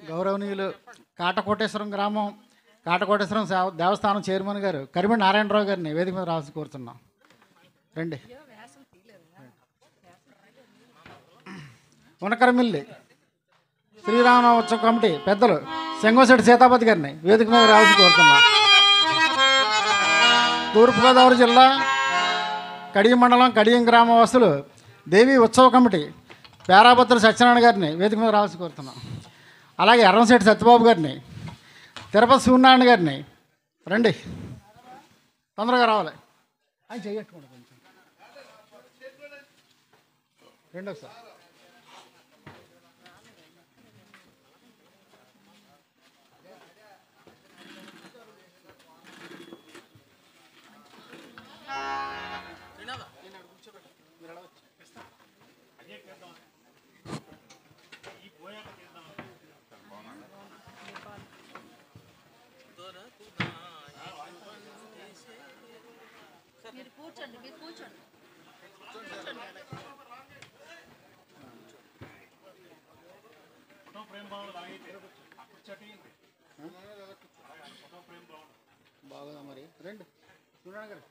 గౌరవనీయులు కాటకోటేశ్వరం గ్రామం కాటకోటేశ్వరం దేవస్థానం చైర్మన్ గారు కరిమిడి నారాయణరావు గారిని వేదిక మీద రావాల్సి కోరుతున్నాం. రండి. ఉనకరమిల్లి శ్రీరామనవమి ఉత్సవ కమిటీ పెద్దలు సెంగోశెట్టి సీతాపతి గారిని వేదిక మీద రావాల్సి కోరుతున్నాం. తూర్పుగోదావరి జిల్లా కడియం మండలం కడియం గ్రామవాసులు దేవి ఉత్సవ కమిటీ పేరాభద్ర సత్యనారాయణ గారిని వేదిక మీద రావాల్సి కోరుతున్నాం. అలాగే ఎర్రంశెట్టి సత్యబాబు గారిని, తిరుపతి సూర్యనారాయణ గారిని రండి, తొందరగా రావాలి. ఆయన చెయ్యట్టుకోండి కొంచెం రండి ఒకసారి. మీరు కూర్చోండి, మీరు కూర్చోండి. బాగుందా మరి? రండి చూడండి గారు.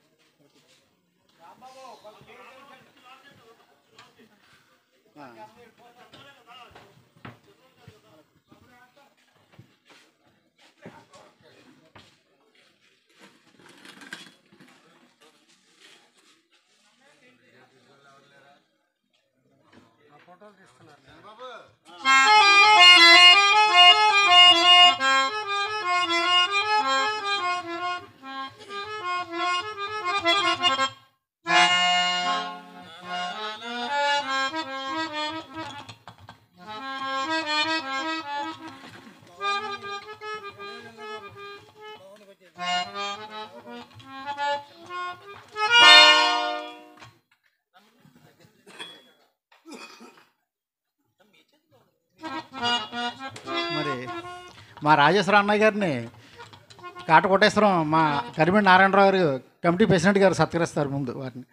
ఫోటోలు తీస్తున్నారు బాబు. మరి మా రాజేశ్వర అన్నయ్య గారిని కాటకోటేశ్వరం మా కరిమిడి నారాయణరావు గారు కమిటీ ప్రెసిడెంట్ గారు సత్కరిస్తారు ముందు వారిని.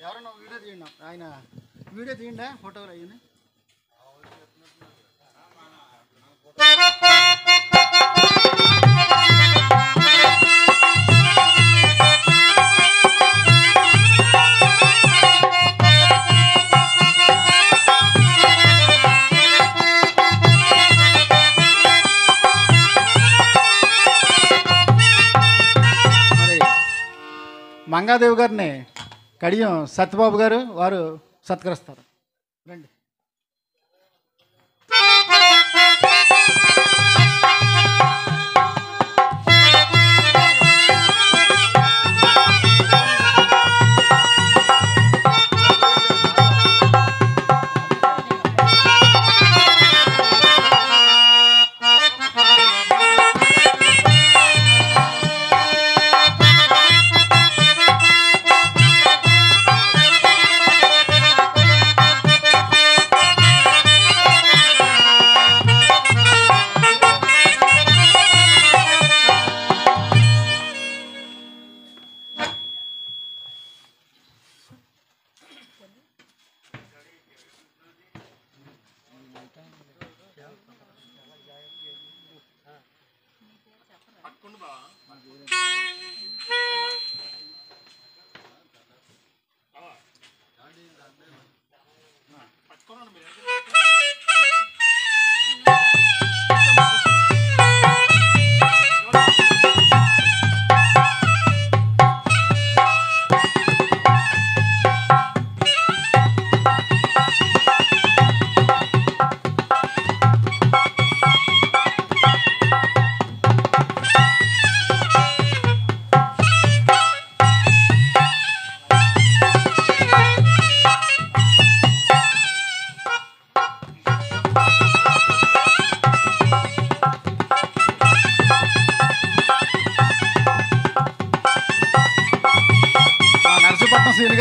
ఎవరన్నా వీడియో తీయండి, ఆయన వీడియో తీయండి, ఫోటోలు అయ్యింది. మరి మంగాదేవి గారిని కడియం సత్యబాబు గారు వారు సత్కరిస్తారు. రండి.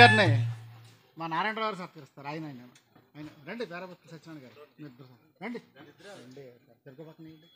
గారిని మా నారాయణరావు గారు సత్కరిస్తారు. ఆయన ఆయన ఆయన రండి. పేరాభద్ర సత్యనారాయణ గారు మీరు ఇద్దరు రండి. రండి తిరుగు పక్కన ఇవ్వండి.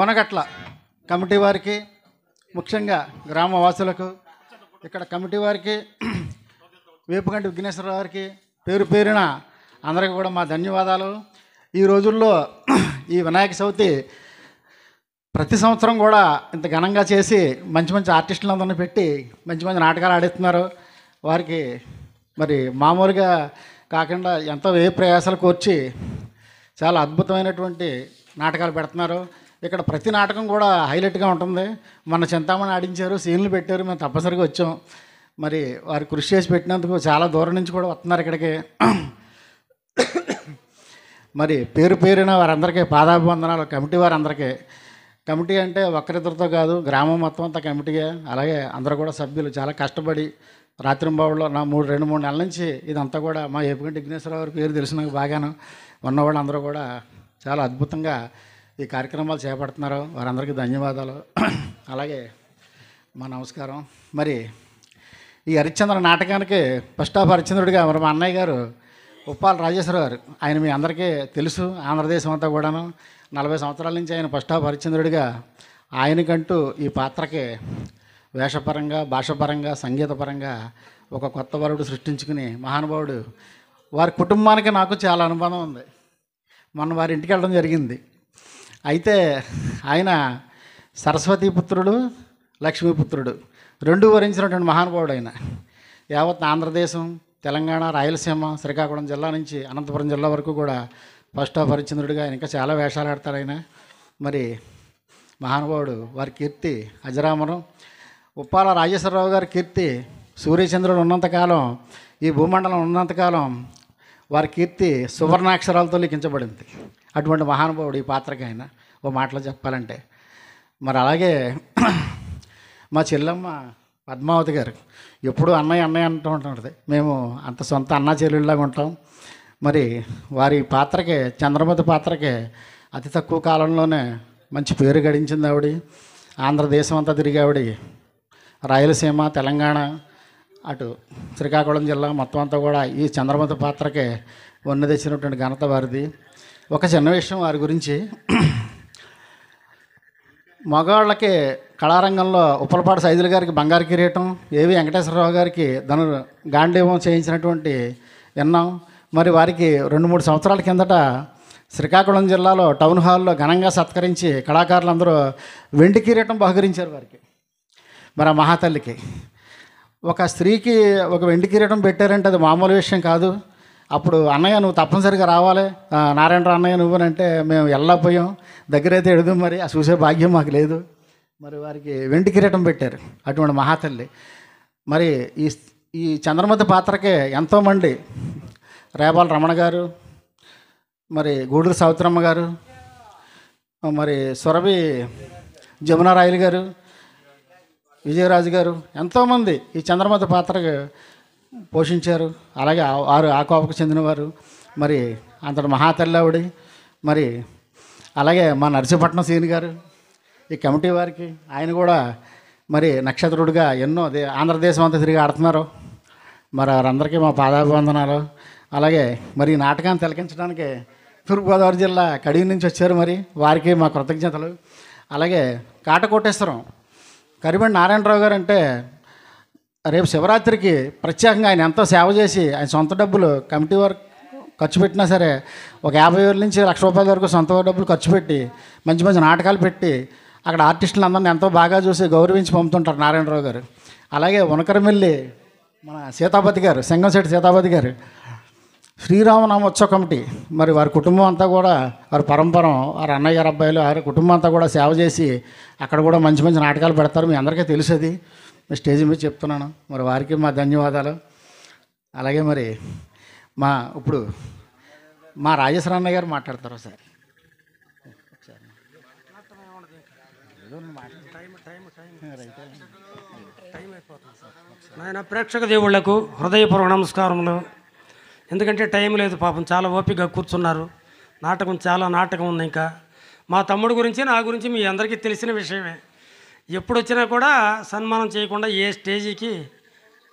ఓనగట్ల కమిటీ వారికి, ముఖ్యంగా గ్రామవాసులకు, ఇక్కడ కమిటీ వారికి, వేపుగంటి విఘ్నేశ్వరరావు గారికి పేరు పేరున అందరికీ కూడా మా ధన్యవాదాలు. ఈ రోజుల్లో ఈ వినాయక చవితి ప్రతి సంవత్సరం కూడా ఇంత ఘనంగా చేసి మంచి మంచి ఆర్టిస్టులందరినీ పెట్టి మంచి మంచి నాటకాలు ఆడిస్తున్నారు. వారికి మరి మామూలుగా కాకుండా ఎంతో వ్యయ ప్రయాసాలు కోర్చి చాలా అద్భుతమైనటువంటి నాటకాలు పెడుతున్నారు. ఇక్కడ ప్రతి నాటకం కూడా హైలైట్గా ఉంటుంది. మన చింతామణి ఆడించారు, సీన్లు పెట్టారు, మేము తప్పనిసరిగా వచ్చాం. మరి వారు కృషి చేసి పెట్టినందుకు చాలా దూరం నుంచి కూడా వస్తున్నారు ఇక్కడికి. మరి పేరు పేరున వారందరికీ పాదాభివందనాలు. కమిటీ వారందరికీ. కమిటీ అంటే ఒక్కరిద్దరితో కాదు, గ్రామం మొత్తం అంతా కమిటీగా. అలాగే అందరూ కూడా సభ్యులు చాలా కష్టపడి రాత్రింబావుల్లో నా 2-3 నెలల నుంచి ఇదంతా కూడా మా ఏపుగంటి విఘ్నేశ్వరరావు గారి పేరు తెలిసిన బాగాను ఉన్నవాళ్ళు అందరూ కూడా చాలా అద్భుతంగా ఈ కార్యక్రమాలు చేపడుతున్నారు. వారందరికీ ధన్యవాదాలు. అలాగే మా నమస్కారం. మరి ఈ హరిశ్చంద్ర నాటకానికి ఫస్ట్ ఆఫ్ హరిశ్చంద్రుడిగా మరి మా అన్నయ్య గారు ఉప్పాల రాజేశ్వరరావు గారు, ఆయన మీ అందరికీ తెలుసు. ఆంధ్రదేశం అంతా కూడాను 40 సంవత్సరాల నుంచి ఆయన ఫస్ట్ ఆఫ్ హరిశ్చంద్రుడిగా ఆయనకంటూ ఈ పాత్రకి వేషపరంగా, భాషపరంగా, సంగీతపరంగా ఒక కొత్త వరుడు సృష్టించుకుని మహానుభావుడు. వారి కుటుంబానికి నాకు చాలా అనుబంధం ఉంది. మొన్న వారి ఇంటికి వెళ్ళడం జరిగింది. అయితే ఆయన సరస్వతీపుత్రుడు, లక్ష్మీపుత్రుడు రెండూ వరించినటువంటి మహానుభావుడు ఆయన. యావత్ ఆంధ్రదేశం, తెలంగాణ, రాయలసీమ, శ్రీకాకుళం జిల్లా నుంచి అనంతపురం జిల్లా వరకు కూడా ఫస్ట్ ఆఫ్ హరిశ్చంద్రుడిగా ఆయన ఇంకా చాలా వేషాలు ఆడతారు ఆయన. మరి మహానుభావుడు వారి కీర్తి అజరామరం. ఉప్పాల రాజేశ్వరరావు గారి కీర్తి సూర్యచంద్రుడు ఉన్నంతకాలం, ఈ భూమండలం ఉన్నంతకాలం వారి కీర్తి సువర్ణాక్షరాలతో లిఖించబడింది. అటువంటి మహానుభావుడు ఈ పాత్రకి ఆయన ఓ మాటలో చెప్పాలంటే. మరి అలాగే మా చెల్లెమ్మ పద్మావతి గారు ఎప్పుడూ అన్నయ్య అన్నయ్య అంటూ ఉంటుంది. మేము అంత సొంత అన్నా చెల్లెళ్ళలాగా ఉంటాం. మరి వారి పాత్రకే, చంద్రమతి పాత్రకే అతి తక్కువ కాలంలోనే మంచి పేరు గడించింది ఆవిడ. ఆంధ్రదేశం అంతా తిరిగి ఆవిడ రాయలసీమ, తెలంగాణ, అటు శ్రీకాకుళం జిల్లా మొత్తం అంతా కూడా ఈ చంద్రమతి పాత్రకే వన్నె తెచ్చినటువంటి ఘనత వారిది. ఒక చిన్న విషయం వారి గురించి. మగవాళ్ళకి కళారంగంలో ఉప్పలపాటి సైదుల గారికి బంగారు కిరీటం, ఏవి వెంకటేశ్వరరావు గారికి గాంధీవం చేయించినటువంటి విన్నాం. మరి వారికి 2-3 సంవత్సరాల కిందట శ్రీకాకుళం జిల్లాలో టౌన్ హాల్లో ఘనంగా సత్కరించి కళాకారులందరూ వెండి కిరీటం బహుకరించారు వారికి. మరి ఆ మహాతల్లికి ఒక స్త్రీకి ఒక వెండి కిరీటం పెట్టారంటే అది మామూలు విషయం కాదు. అప్పుడు అన్నయ్య నువ్వు తప్పనిసరిగా రావాలి, నారాయణరావు అన్నయ్య నువ్వునంటే మేము వెళ్ళకపోయాం. దగ్గరైతే ఎడుదు, మరి ఆ చూసే భాగ్యం మాకు లేదు. మరి వారికి వెండి కిరీటం పెట్టారు అటువంటి మహాతల్లి. మరి ఈ చంద్రమతి పాత్రకే ఎంతోమంది, రేపాల రమణ గారు, మరి గూడూరు సావిత్రమ్మ గారు, మరి సురభి జమునారాయలు గారు, విజయరాజు గారు, ఎంతోమంది ఈ చంద్రమతి పాత్రకి పోషించారు. అలాగే వారు ఆ కోపకు చెందినవారు. మరి అంతటి మహాతల్లి ఆవిడ. మరి అలాగే మా నరసింహపట్నం సీని గారు ఈ కమిటీ వారికి, ఆయన కూడా మరి నక్షత్రుడిగా ఎన్నో ఆంధ్రదేశం అంతా తిరిగి ఆడుతున్నారు. మరి వారందరికీ మా పాదాభివందనాలు. అలాగే మరి ఈ నాటకాన్ని తిలకించడానికి తూర్పుగోదావరి జిల్లా కడియం నుంచి వచ్చారు. మరి వారికి మా కృతజ్ఞతలు. అలాగే కాటకోటేశ్వరం కరిబండి నారాయణరావు గారు అంటే రేపు శివరాత్రికి ప్రత్యేకంగా ఆయన ఎంతో సేవ చేసి ఆయన సొంత డబ్బులు కమిటీ వారు ఖర్చు పెట్టినా సరే ఒక 50,000 నుంచి ₹1,00,000 వరకు సొంత డబ్బులు ఖర్చు పెట్టి మంచి మంచి నాటకాలు పెట్టి అక్కడ ఆర్టిస్టులు అందరినీ ఎంతో బాగా చూసి గౌరవించి పంపుతుంటారు నారాయణరావు గారు. అలాగే ఉనకరమిల్లి మన సీతాపతి గారు, సెంగంశెట్టి సీతాపతి గారు శ్రీరామనామోత్సవ కమిటీ, మరి వారి కుటుంబం అంతా కూడా వారి పరంపరం, వారి అన్నయ్య గారు అబ్బాయిలు, వారి కుటుంబం అంతా కూడా సేవ చేసి అక్కడ కూడా మంచి మంచి నాటకాలు పెడతారు. మీ అందరికీ తెలుసది, స్టేజ్ మీద చెప్తున్నాను. మరి వారికి మా ధన్యవాదాలు. అలాగే మరి ఇప్పుడు మా రాజేశ్వర అన్నయ్య గారు మాట్లాడతారు సార్. నాయన ప్రేక్షక దేవుళ్లకు హృదయపూర్వక నమస్కారములు. ఎందుకంటే టైం లేదు, పాపం చాలా ఓపికగా కూర్చున్నారు. చాలా నాటకం ఉంది. ఇంకా మా తమ్ముడు గురించి, నా గురించి మీ అందరికీ తెలిసిన విషయమే. ఎప్పుడు వచ్చినా కూడా సన్మానం చేయకుండా ఏ స్టేజీకి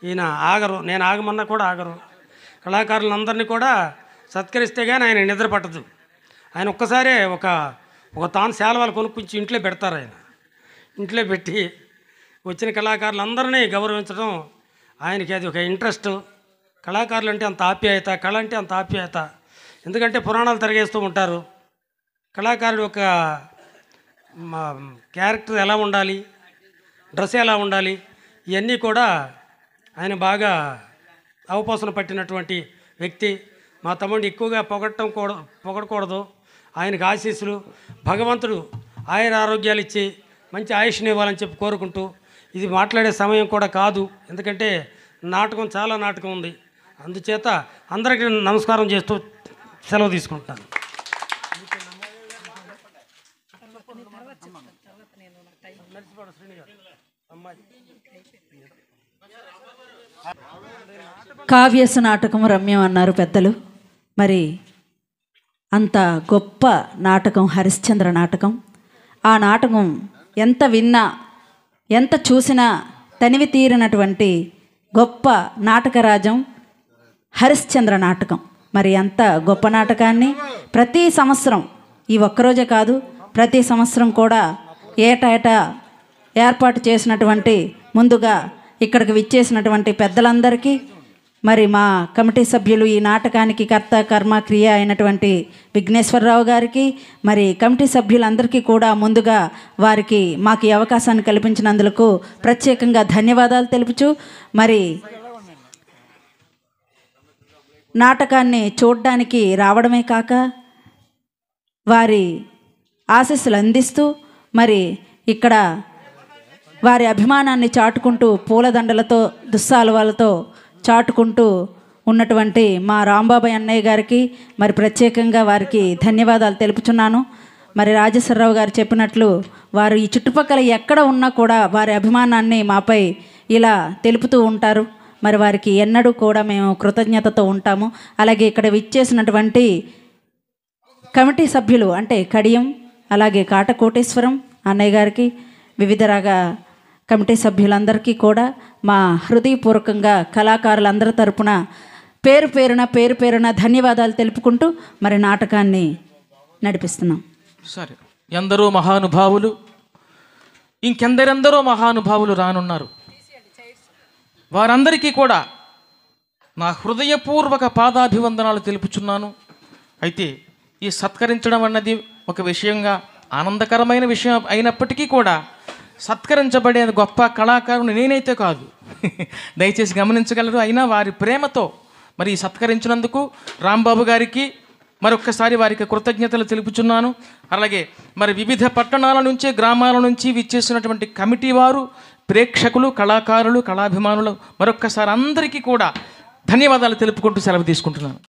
ఈయన ఆగరు. నేను ఆగమన్నా కూడా ఆగరు. కళాకారులందరినీ కూడా సత్కరిస్తే కానీ ఆయన నిద్ర పట్టదు. ఆయన ఒక్కసారే ఒక తాను శాలువాలు కొనుక్కుంచి ఇంట్లో పెడతారు. ఆయన ఇంట్లో పెట్టి వచ్చిన కళాకారులందరినీ గౌరవించడం ఆయనకి అది ఒక ఇంట్రెస్ట్. కళాకారులు అంటే అంత ఆప్యాయత, కళ అంటే అంత ఆప్యాయత. ఎందుకంటే పురాణాలు తిరగేస్తూ ఉంటారు. కళాకారుడు ఒక క్యారెక్టర్ ఎలా ఉండాలి, డ్రెస్ ఎలా ఉండాలి, ఇవన్నీ కూడా ఆయన బాగా అవపోసన పట్టినటువంటి వ్యక్తి. మా తమ్ముడిని ఎక్కువగా పొగడకూడదు. ఆయనకు ఆశీస్సులు, భగవంతుడు ఆయుర ఆరోగ్యాలు ఇచ్చి మంచి ఆయుష్ని ఇవ్వాలని చెప్పి కోరుకుంటూ, ఇది మాట్లాడే సమయం కూడా కాదు, ఎందుకంటే చాలా నాటకం ఉంది. అందుచేత అందరికీ నమస్కారం చేస్తూ సెలవు తీసుకుంటాను. కావ్యస నాటకం రమ్యం అన్నారు పెద్దలు. మరి అంత గొప్ప నాటకం హరిశ్చంద్ర నాటకం. ఆ నాటకం ఎంత విన్నా, ఎంత చూసినా తనివి తీరినటువంటి గొప్ప నాటకరాజం హరిశ్చంద్ర నాటకం. మరి అంత గొప్ప నాటకాన్ని ప్రతి సంవత్సరం, ఈ ఒక్కరోజే కాదు, ప్రతి సంవత్సరం కూడా ఏటా ఏర్పాటు చేసినటువంటి ముందుగా ఇక్కడికి విచ్చేసినటువంటి పెద్దలందరికీ, మరి మా కమిటీ సభ్యులు, ఈ నాటకానికి కర్త కర్మ క్రియ అయినటువంటి విఘ్నేశ్వరరావు గారికి, మరి కమిటీ సభ్యులందరికీ కూడా ముందుగా వారికి మాకు ఈ అవకాశాన్ని కల్పించినందుకు ప్రత్యేకంగా ధన్యవాదాలు తెలుపుచు, మరి నాటకాన్ని చూడడానికి రావడమే కాక వారి ఆశీస్సులు అందిస్తూ, మరి ఇక్కడ వారి అభిమానాన్ని చాటుకుంటూ పూలదండలతో దుస్సాలువాలతో చాటుకుంటూ ఉన్నటువంటి మా రాంబాబాయ్ అన్నయ్య గారికి మరి ప్రత్యేకంగా వారికి ధన్యవాదాలు తెలుపుచున్నాను. మరి రాజేశ్వరరావు గారు చెప్పినట్లు వారు ఈ చుట్టుపక్కల ఎక్కడ ఉన్నా కూడా వారి అభిమానాన్ని మాపై ఇలా తెలుపుతూ ఉంటారు. మరి వారికి ఎన్నడూ కూడా మేము కృతజ్ఞతతో ఉంటాము. అలాగే ఇక్కడ విచ్చేసినటువంటి కమిటీ సభ్యులు అంటే కడియం, అలాగే కాటకోటేశ్వరం అన్నయ్య గారికి, వివిధ రకాల కమిటీ సభ్యులందరికీ కూడా మా హృదయపూర్వకంగా కళాకారులందరి తరపున పేరు పేరున ధన్యవాదాలు తెలుపుకుంటూ మరి నాటకాన్ని నడిపిస్తున్నాం. సరే, ఎందరో మహానుభావులు, ఇంకెందరెందరో మహానుభావులు రానున్నారు. వారందరికీ కూడా నా హృదయపూర్వక పాదాభివందనాలు తెలుపుచున్నాను. అయితే ఈ సత్కరించడం అన్నది ఒక విషయంగా ఆనందకరమైన విషయం అయినప్పటికీ కూడా సత్కరించబడే గొప్ప కళాకారుని నేనైతే కాదు, దయచేసి గమనించగలరు. అయినా వారి ప్రేమతో మరి సత్కరించినందుకు రాంబాబు గారికి మరొక్కసారి వారికి కృతజ్ఞతలు తెలుపుచున్నాను. అలాగే మరి వివిధ పట్టణాల నుంచి, గ్రామాల నుంచి విచ్చేసినటువంటి కమిటీ వారు, ప్రేక్షకులు, కళాకారులు, కళాభిమానులు మరొక్కసారి అందరికీ కూడా ధన్యవాదాలు తెలుపుకుంటూ సెలవు తీసుకుంటున్నాను.